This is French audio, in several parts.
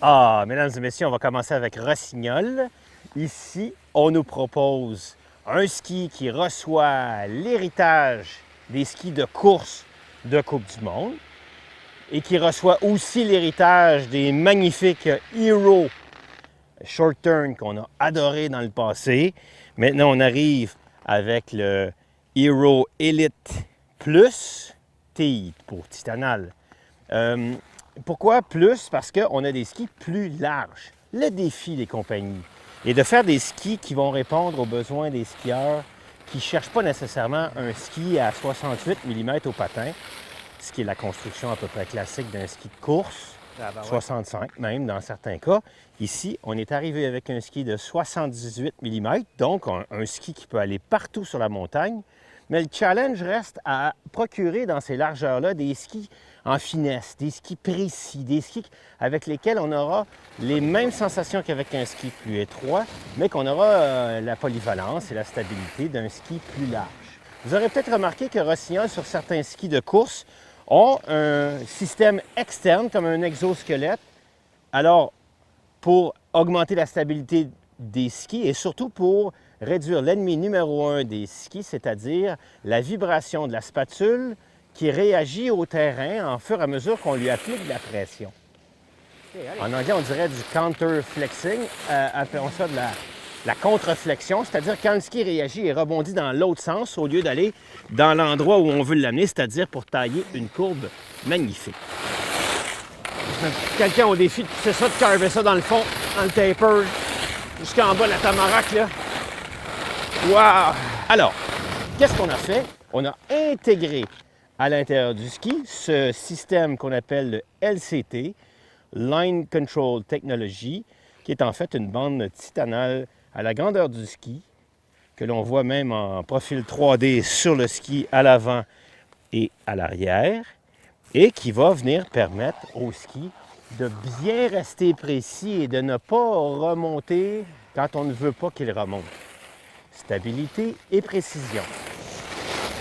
Ah, mesdames et messieurs, on va commencer avec Rossignol. Ici, on nous propose un ski qui reçoit l'héritage des skis de course de Coupe du Monde et qui reçoit aussi l'héritage des magnifiques Hero Short Turn qu'on a adoré dans le passé. Maintenant, on arrive avec le Hero Elite Plus TI pour Titanal. Pourquoi plus? Parce qu'on a des skis plus larges. Le défi des compagnies est de faire des skis qui vont répondre aux besoins des skieurs qui ne cherchent pas nécessairement un ski à 68 mm au patin, ce qui est la construction à peu près classique d'un ski de course, 65 même dans certains cas. Ici, on est arrivé avec un ski de 78 mm, donc un ski qui peut aller partout sur la montagne. Mais le challenge reste à procurer dans ces largeurs-là des skis en finesse, des skis précis, des skis avec lesquels on aura les mêmes sensations qu'avec un ski plus étroit, mais qu'on aura la polyvalence et la stabilité d'un ski plus large. Vous aurez peut-être remarqué que Rossignol, sur certains skis de course, ont un système externe comme un exosquelette. Alors, pour augmenter la stabilité des skis et surtout pour réduire l'ennemi numéro un des skis, c'est-à-dire la vibration de la spatule qui réagit au terrain en fur et à mesure qu'on lui applique de la pression. En anglais, on dirait du counter-flexing. Appelons ça de la contre-flexion, c'est-à-dire quand le ski réagit et rebondit dans l'autre sens au lieu d'aller dans l'endroit où on veut l'amener, c'est-à-dire pour tailler une courbe magnifique. Quelqu'un au défi de pousser ça, de carver ça dans le fond, dans le taper, jusqu'en bas de la tamarack, là. Wow! Alors, qu'est-ce qu'on a fait? On a intégré à l'intérieur du ski ce système qu'on appelle le LCT, Line Control Technology, qui est en fait une bande titanale à la grandeur du ski, que l'on voit même en profil 3D sur le ski à l'avant et à l'arrière, et qui va venir permettre au ski de bien rester précis et de ne pas remonter quand on ne veut pas qu'il remonte. Stabilité et précision.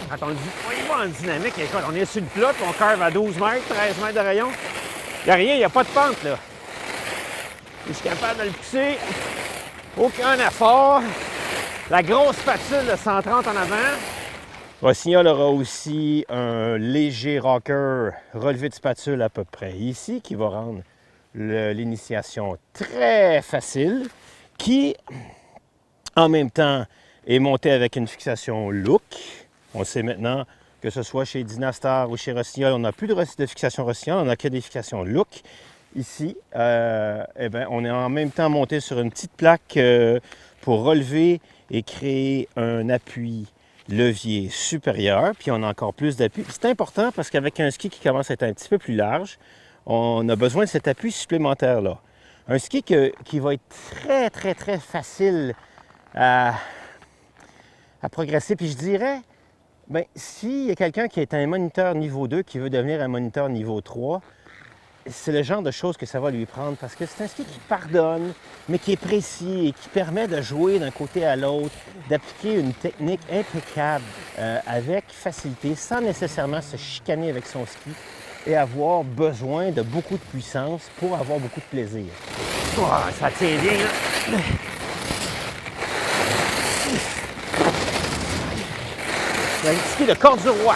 Quand on le dit, on y va en dynamique, écoute, on est sur le plat, puis on curve à 12 mètres, 13 mètres de rayon. Il n'y a rien, il n'y a pas de pente, là. Je suis capable de le pousser. Aucun effort. La grosse spatule de 130 en avant. Rossignol aura aussi un léger rocker relevé de spatule à peu près ici, qui va rendre l'initiation très facile, qui, en même temps, est monté avec une fixation look. On sait maintenant que ce soit chez Dynastar ou chez Rossignol, on n'a plus de fixation Rossignol, on n'a que des fixations look. Ici, on est en même temps monté sur une petite plaque pour relever et créer un appui levier supérieur, puis on a encore plus d'appui. C'est important parce qu'avec un ski qui commence à être un petit peu plus large, on a besoin de cet appui supplémentaire-là. Un ski qui va être très facile à progresser. Puis je dirais, bien, s'il y a quelqu'un qui est un moniteur niveau 2 qui veut devenir un moniteur niveau 3, c'est le genre de choses que ça va lui prendre parce que c'est un ski qui pardonne, mais qui est précis et qui permet de jouer d'un côté à l'autre, d'appliquer une technique impeccable avec facilité, sans nécessairement se chicaner avec son ski et avoir besoin de beaucoup de puissance pour avoir beaucoup de plaisir. Oh, ça tient bien, là. C'est un ski de corde du roi.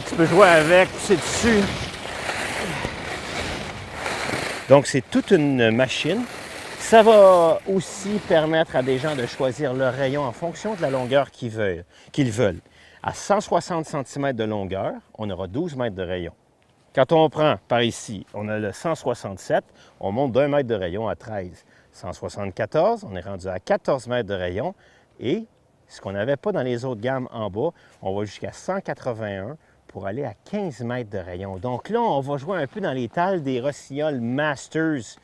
Tu peux jouer avec, pousser dessus. Donc, c'est toute une machine. Ça va aussi permettre à des gens de choisir leur rayon en fonction de la longueur qu'ils veulent. À 160 cm de longueur, on aura 12 mètres de rayon. Quand on prend par ici, on a le 167, on monte d'1 mètre de rayon à 13. 174, on est rendu à 14 mètres de rayon. Et ce qu'on n'avait pas dans les autres gammes en bas, on va jusqu'à 181 pour aller à 15 mètres de rayon. Donc là, on va jouer un peu dans les tales des Rossignol Masters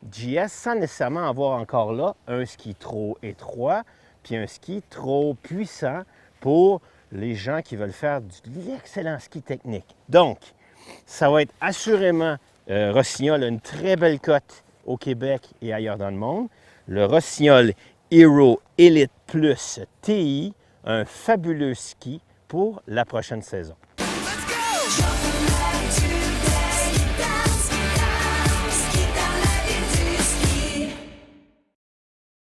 GS sans nécessairement avoir encore là un ski trop étroit puis un ski trop puissant pour les gens qui veulent faire de l'excellent ski technique. Donc, ça va être assurément Rossignol a une très belle cote au Québec et ailleurs dans le monde. Le Rossignol Hero Elite Plus TI, un fabuleux ski pour la prochaine saison. Let's go!